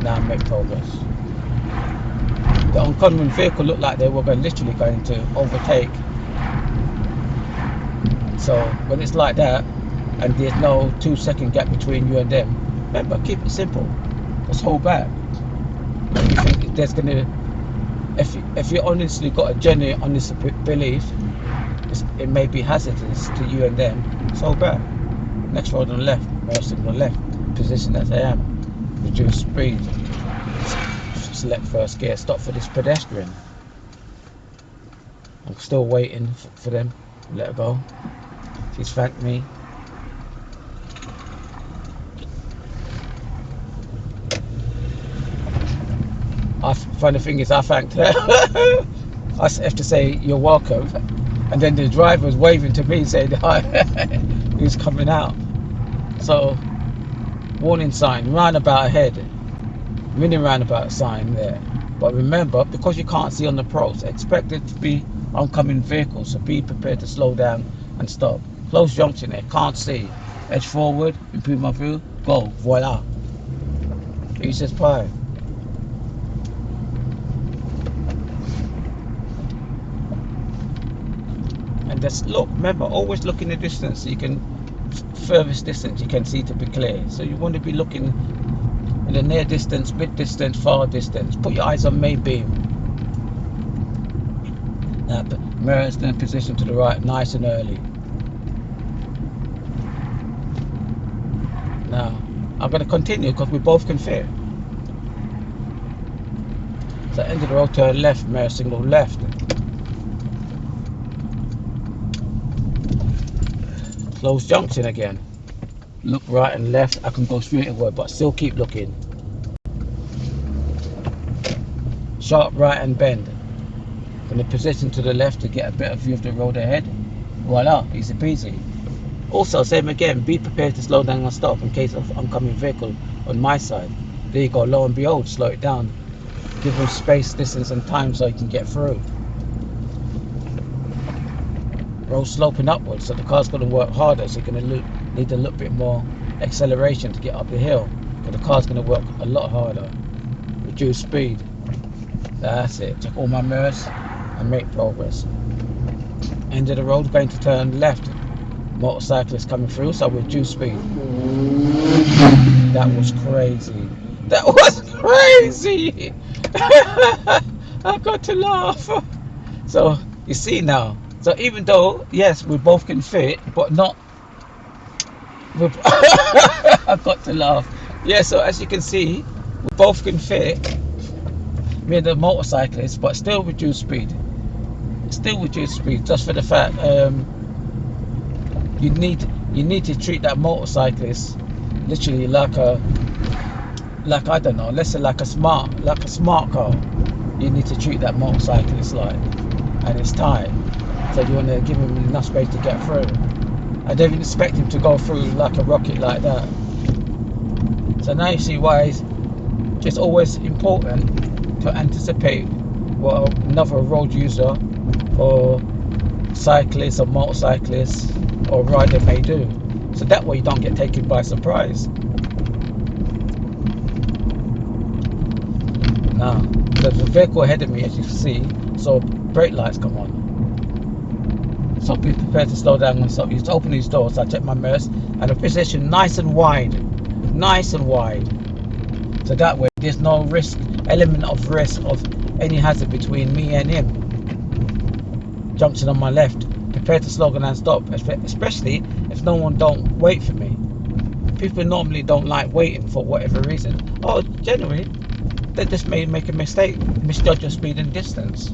Now make progress. The oncoming vehicle looked like they were literally going to overtake. So when it's like that, and there's no 2-second gap between you and them, remember, keep it simple. Just hold back. If you think there's gonna, if you honestly got a genuine honest belief, it may be hazardous to you and them, just hold back. Next road on the left, mercy on the left, position as I am, reduce speed, select first gear, stop for this pedestrian. I'm still waiting for them, let her go. She's thanked me. Funny thing is, I thanked her. I have to say, you're welcome. And then the driver was waving to me saying, hi, who's coming out. So, warning sign, roundabout ahead. Mini roundabout sign there. But remember, because you can't see on the pros, expect it to be oncoming vehicles. So be prepared to slow down and stop. Close junction there, can't see. Edge forward, improve my view, go, voila. He says pie. And just look, remember, always look in the distance so you can, furthest distance you can see to be clear. So you want to be looking in the near distance, mid distance, far distance. Put your eyes on main beam. Now, mirrors in position to the right, nice and early. Now, I'm going to continue because we both can fit. So end of the road, turn left, mirror signal left. Close junction again. Look right and left. I can go straight away, but still keep looking. Sharp right and bend. From the position to the left to get a better view of the road ahead. Voila, easy peasy. Also, same again, be prepared to slow down and stop in case of oncoming vehicle on my side. There you go, lo and behold, slow it down. Give them space, distance and time so you can get through. Road sloping upwards, so the car's going to work harder, so you're going to need a little bit more acceleration to get up the hill. But the car's going to work a lot harder. Reduce speed. That's it. Check all my mirrors and make progress. End of the road, going to turn left. Motorcyclist coming through, so reduce speed. That was crazy. That was crazy. I got to laugh. So you see now. So even though, yes, we both can fit, but not. I got to laugh. Yeah, so as you can see, we both can fit. Me and the motorcyclist, but still reduce speed. Still reduce speed, just for the fact you need to treat that motorcyclist literally like I don't know, let's say like a smart car. You need to treat that motorcyclist like, and it's tight. So you want to give him enough space to get through. I don't even expect him to go through like a rocket like that. So now you see why it's just always important to anticipate what another road user or cyclist or motorcyclist or rider may do. So that way you don't get taken by surprise. Now, there's a vehicle ahead of me, as you can see, so brake lights come on. So be prepared to slow down and stop. You open these doors, so I check my mirrors, and the position nice and wide. So that way there's no element of risk of any hazard between me and him. Junction on my left. Prepare to slow down and stop, especially if no one don't wait for me. People normally don't like waiting for whatever reason. Oh, generally, they just may make a mistake, misjudge your speed and distance.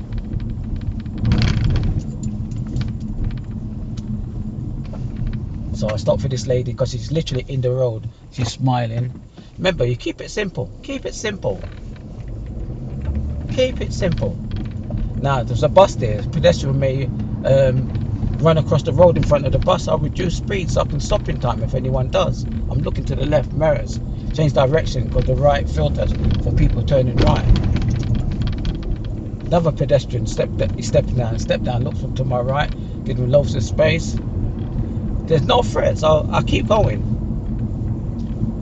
So I stopped for this lady because she's literally in the road. She's smiling. Remember, you keep it simple. Keep it simple. Keep it simple. Now, there's a bus there. Pedestrian may run across the road in front of the bus. I'll reduce speed so I can stop in time if anyone does. I'm looking to the left, mirrors. Change direction because the right filters for people turning right. Another pedestrian he's stepping down, looks to my right, give him loads of space. There's no threat, so I keep going.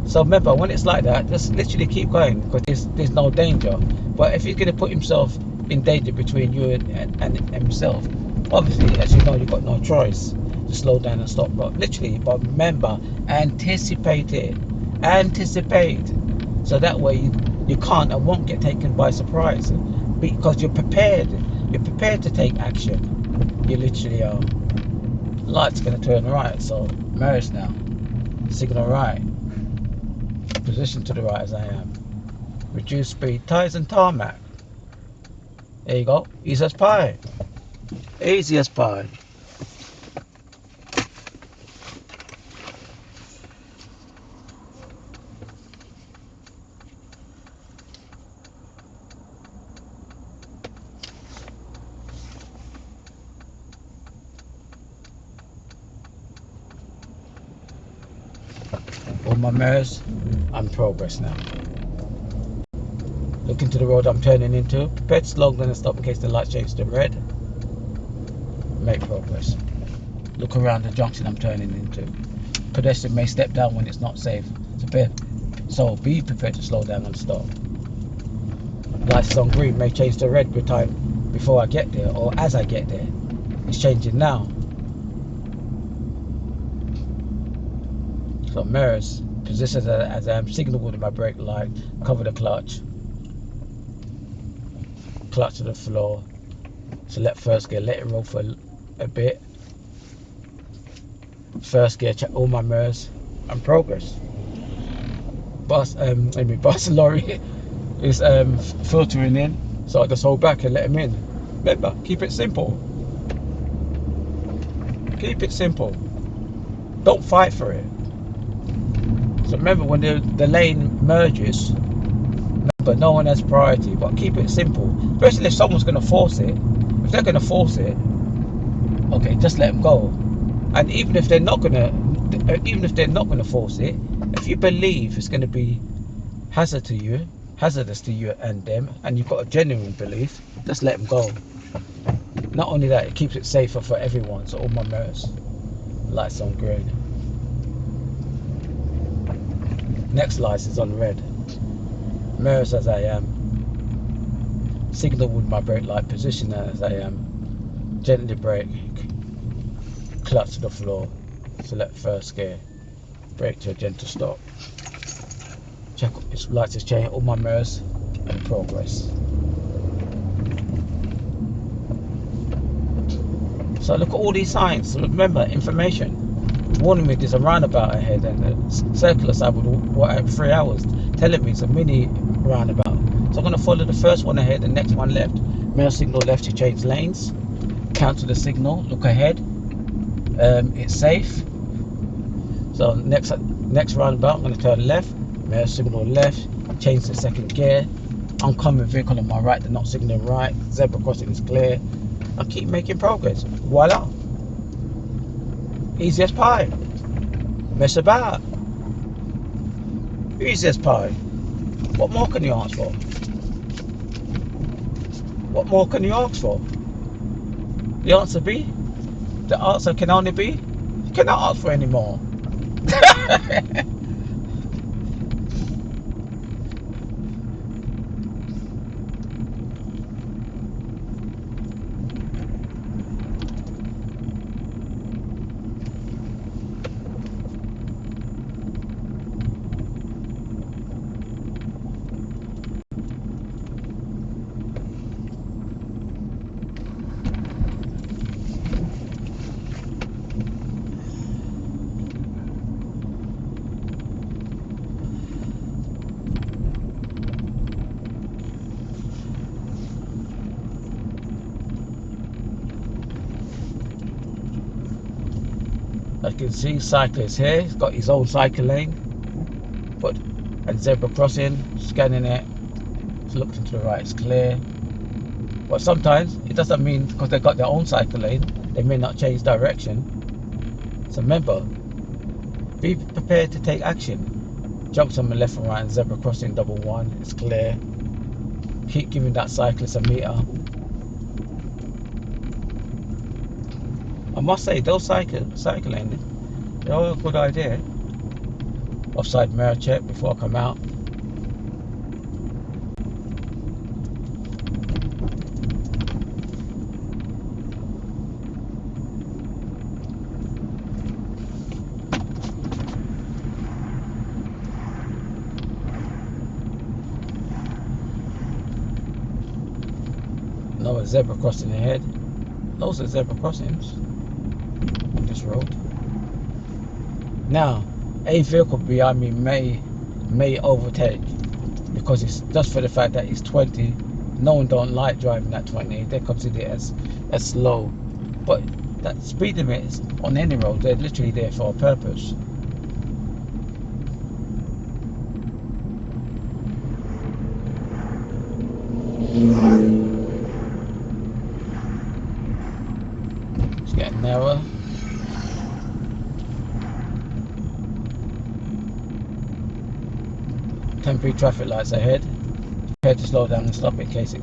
So remember, when it's like that, just literally keep going because there's no danger. But if he's going to put himself in danger between you and himself, obviously, as you know, you've got no choice to slow down and stop. But remember, anticipate it. Anticipate. So that way you can't and won't get taken by surprise because you're prepared. You're prepared to take action. You literally are. Light's going to turn right, so mirrors now. Signal right. Position to the right as I am. Reduce speed, tyres and tarmac. There you go. Easy as pie. Easy as pie. All my mirrors, I'm progress now. Look into the road I'm turning into. Prepare to slow down and stop in case the lights change to red. Make progress. Look around the junction I'm turning into. Pedestrian may step down when it's not safe. So be prepared to slow down and stop. Lights on green may change to red with time before I get there or as I get there. It's changing now. So mirrors, position as I am, signal with my brake light, cover the clutch to the floor, select first gear, let it roll for a bit. First gear, check all my mirrors and progress. Bus lorry is filtering in, so I just hold back and let him in. Remember, keep it simple. Keep it simple. Don't fight for it. So remember, when the lane merges, remember, no one has priority, but keep it simple. Especially if someone's going to force it. If they're going to force it, okay, just let them go. And even if they're not going to force it, if you believe it's going to be hazardous to you and them, and you've got a genuine belief, just let them go. Not only that, it keeps it safer for everyone. So all my mirrors, lights on green. Next light is on red. Mirrors as I am. Signal with my brake light, position as I am. Gently brake. Clutch to the floor. Select first gear. Brake to a gentle stop. Check its lights is changing. All my mirrors and progress. So look at all these signs. Remember, information. Warning me there's a roundabout ahead and the circular side would 3 hours telling me it's a mini roundabout. So I'm going to follow the first one ahead, the next one left. Mirror signal left to change lanes. Cancel the signal, look ahead. It's safe. So next roundabout, I'm going to turn left. Mirror signal left, change to second gear. Oncoming vehicle on my right, they're not signaling right. Zebra crossing is clear. I keep making progress. Voila. Easy as pie. Mess about. Easy as pie. What more can you ask for? What more can you ask for? The answer can only be, you cannot ask for any more. I can see cyclists here. He's got his own cycle lane, and zebra crossing. Scanning it. It's looked into the right. It's clear. But sometimes it doesn't mean because they've got their own cycle lane, they may not change direction. So remember, be prepared to take action. Jumps on the left and right, and zebra crossing double one. It's clear. Keep giving that cyclist a meter. I must say, those cycling, they're all a good idea. offside mirror check before I come out. Another zebra crossing ahead. Those are zebra crossings on this road. Now, a vehicle behind me may overtake, because it's just for the fact that it's 20. No one don't like driving at 20. They consider it as slow. But that speed limits on any road, they're literally there for a purpose. It's getting narrower. Temporary traffic lights ahead. Prepare to slow down and stop in case it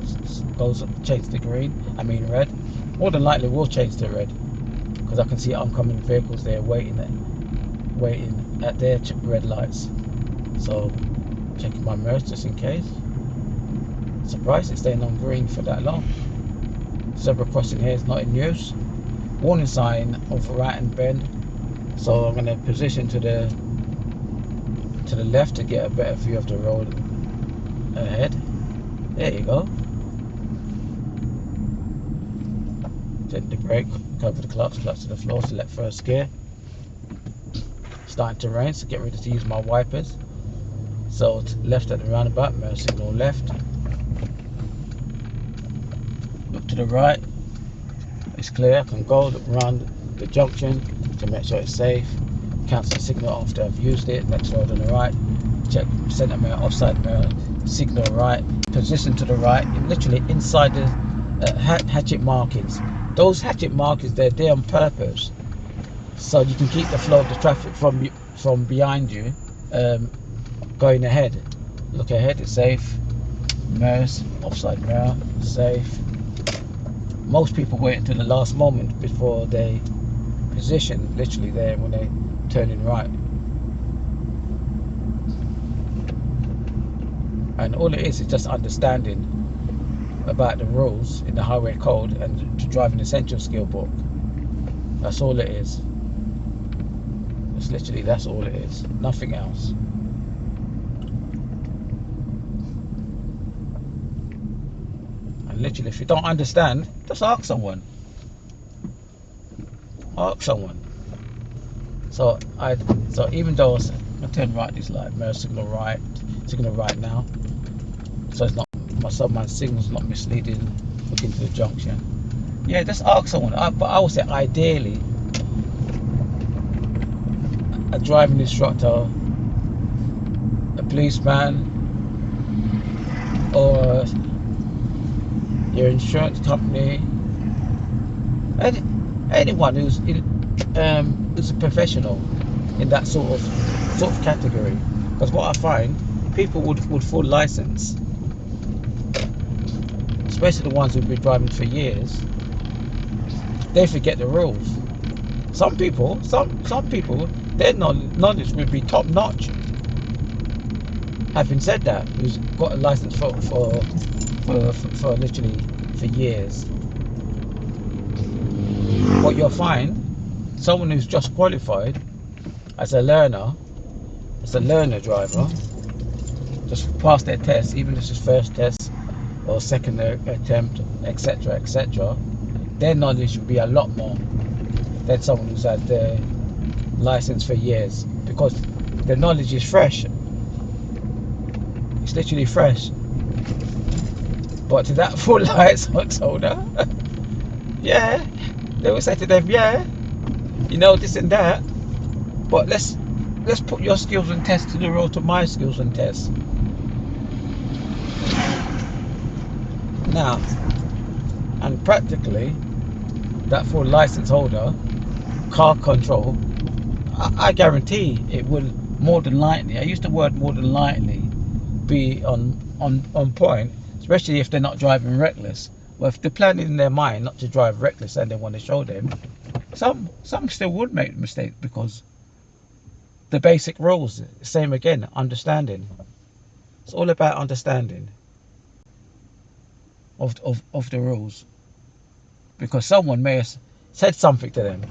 goes change to green. I mean red. More than likely will change to red, because I can see oncoming vehicles there waiting at their red lights. So checking my mirrors just in case. Surprised it's staying on green for that long. Zebra crossing here is not in use. Warning sign over right hand bend. So I'm going to position to the left to get a better view of the road ahead. There you go. Gently brake, cover the clutch to the floor, select first gear. Starting to rain, so get ready to use my wipers. So left at the roundabout, mirror signal left. Look to the right, it's clear. I can go look around the junction to make sure it's safe. Cancel the signal after I've used it. Next road on the right. Check center mirror, offside mirror, signal right. Position to the right. Literally inside the hatchet markings. Those hatchet markings, they're there on purpose, so you can keep the flow of the traffic from behind you going ahead. Look ahead, it's safe. Mirrors, offside mirror, safe. Most people wait until the last moment before they position, literally there when they turning right. And all it is just understanding about the rules in the highway code and to drive an essential skill book. That's all it is. It's literally, that's all it is, nothing else. And literally, if you don't understand, just ask someone. Ask someone. So even though I turn right this light, mirror signal right now, so it's not my signal's not misleading. Look into the junction. Yeah, just ask someone. But I would say ideally, a driving instructor, a policeman, or your insurance company, anyone who's a professional in that sort of category. Because what I find, people would full license, especially the ones who've been driving for years, they forget the rules. Some people, their knowledge would be top notch. Having said that, who's got a license for literally for years. What you'll find, someone who's just qualified as a learner driver, just passed their test, even if it's his first test or second attempt, etc., their knowledge will be a lot more than someone who's had their license for years, because the knowledge is fresh. It's literally fresh. But to that full license holder, yeah, they will say to them, yeah, you know, this and that, but let's put your skills and test to the road to my skills and tests. Now, and practically, that full license holder, car control, I guarantee it will more than likely, I use the word more than likely, be on point, especially if they're not driving reckless. Well, if they're planning in their mind not to drive reckless and they want to show them, some still would make mistakes, because the basic rules. Same again, understanding. It's all about understanding of the rules, because someone may have said something to them.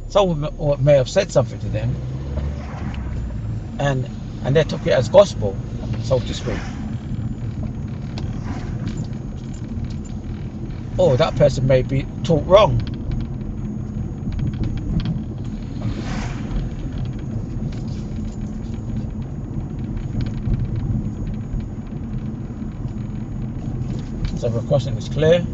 Someone may have said something to them, and they took it as gospel, so to speak. Or that person may be taught wrong. Zebra crossing is clear.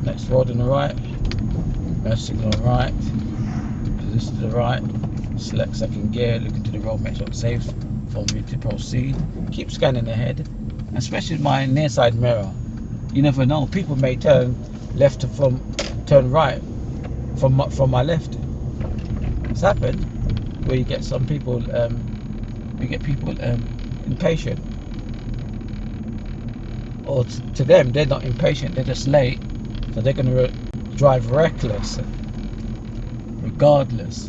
Next road on the right, first signal on the right, position to the right, select second gear, look into the road, make sure it's safe for me to proceed. Keep scanning ahead, especially my near side mirror. You never know, people may turn turn right from my left. It's happened where you get some people, impatient, or to them they're not impatient, they're just late. So they're going to drive reckless, regardless.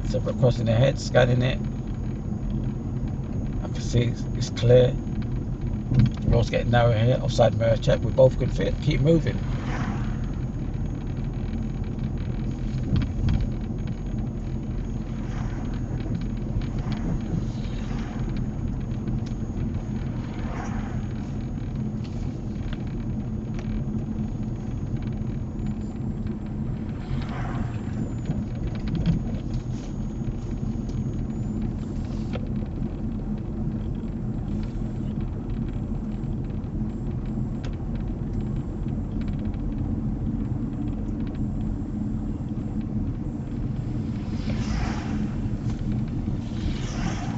Zebra crossing ahead, scanning it. I can see it's clear. The road's getting narrow here. Offside mirror check. We both can fit. Keep moving.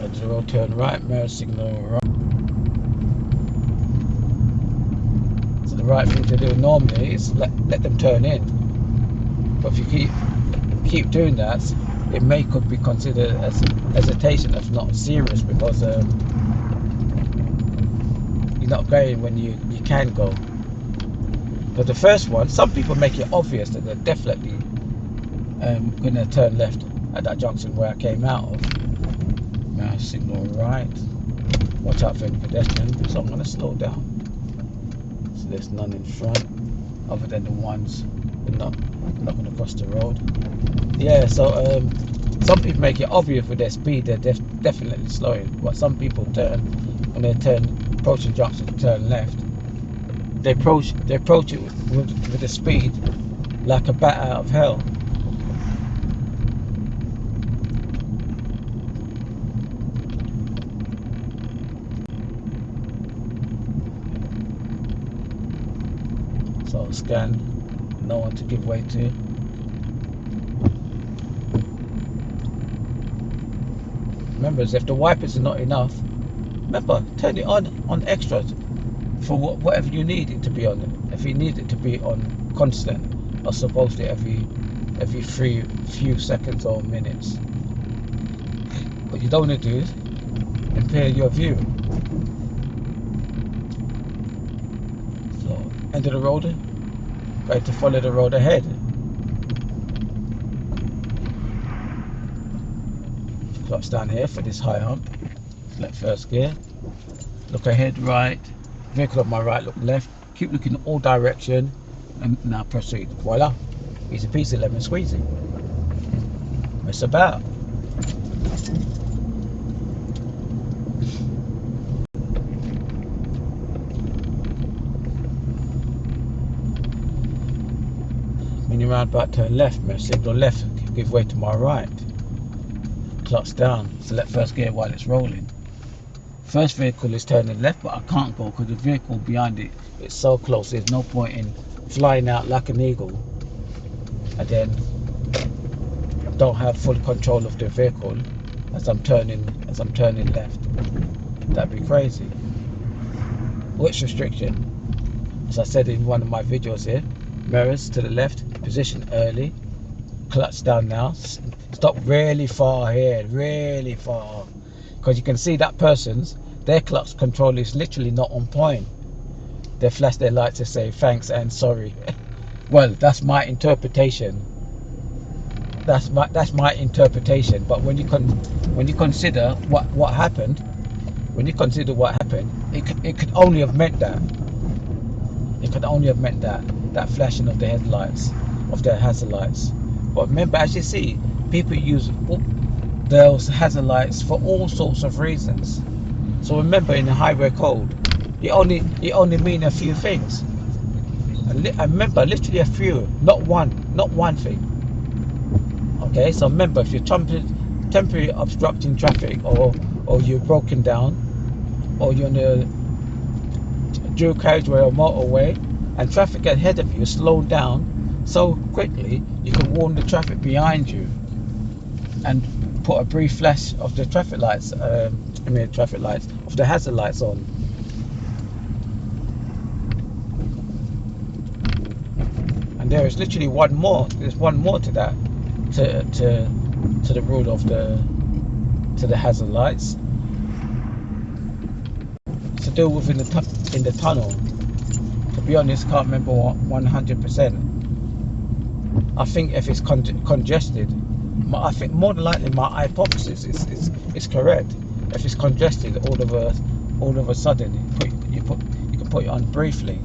Edge of the road, turn right, mirror signal right. So the right thing to do normally is let them turn in. But if you keep doing that, it could be considered as hesitation that's not serious, because you're not going when you can go. But the first one, some people make it obvious that they're definitely going to turn left at that junction where I came out of. Now signal right. Watch out for any pedestrian, so I'm going to slow down. So there's none in front, other than the ones that are not going to cross the road. Yeah, so some people make it obvious with their speed, they're definitely slowing. But some people turn, when they approaching junction to turn left, they approach it with the speed like a bat out of hell. So scan, no one to give way to. Remember, if the wipers are not enough, remember, turn it on extra for whatever you need it to be on. If you need it to be on constant, or supposedly every few seconds or minutes. What you don't want to do is impair your view. So end of the road, going to follow the road ahead. Clutch down here for this high hump. Select first gear. Look ahead, right. Vehicle on my right, look left. Keep looking all direction, and now proceed. Voila! Easy peasy, lemon squeezy. Mess about. Mini roundabout, turn left. Signal left. Give way to my right. Clutch down. Select first gear while it's rolling. First vehicle is turning left, but I can't go because the vehicle behind it is so close. There's no point in flying out like an eagle and then don't have full control of the vehicle as I'm turning left. That'd be crazy. Which restriction? As I said in one of my videos here, mirrors to the left, position early, clutch down now, stop really far here, really far, because you can see that their clutch control is literally not on point. They flash their lights to say thanks and sorry. Well, that's my interpretation. That's my interpretation. But when you consider what happened, it could only have meant that. It could only have meant that flashing of the headlights, of their hazard lights. But remember, as you see, people use those hazard lights for all sorts of reasons. So remember, in the highway code, it only mean a few things. And remember, literally a few, not one thing. Okay, so remember, if you're temporarily obstructing traffic, or you're broken down, or you're in a dual carriageway or motorway, and traffic ahead of you is slowed down so quickly, you can warn the traffic behind you and put a brief flash of the traffic lights, of the hazard lights on. And there is literally one more. There's one more to that, to the rule of the hazard lights. It's to do with in the tunnel. To be honest, can't remember 100%. I think if it's congested, I think more than likely my hypothesis is correct. If it's congested, all of a sudden you can put it on briefly.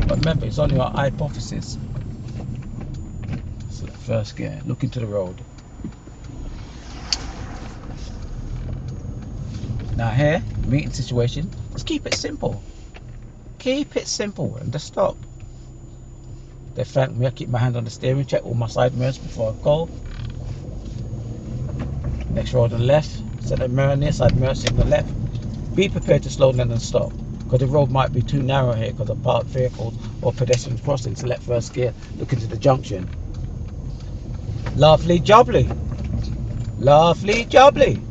But remember, it's only our hypothesis. So first gear, look into the road. Now here, meeting situation. Just keep it simple. Keep it simple and just stop. They thank me. I keep my hand on the steering, check all my side mirrors before I go. Next road on the left, set the mirror near side mirror, signal left. Be prepared to slow down and stop, because the road might be too narrow here because of parked vehicles or pedestrians crossing. Select first gear, look into the junction. Lovely jubbly. Lovely jubbly.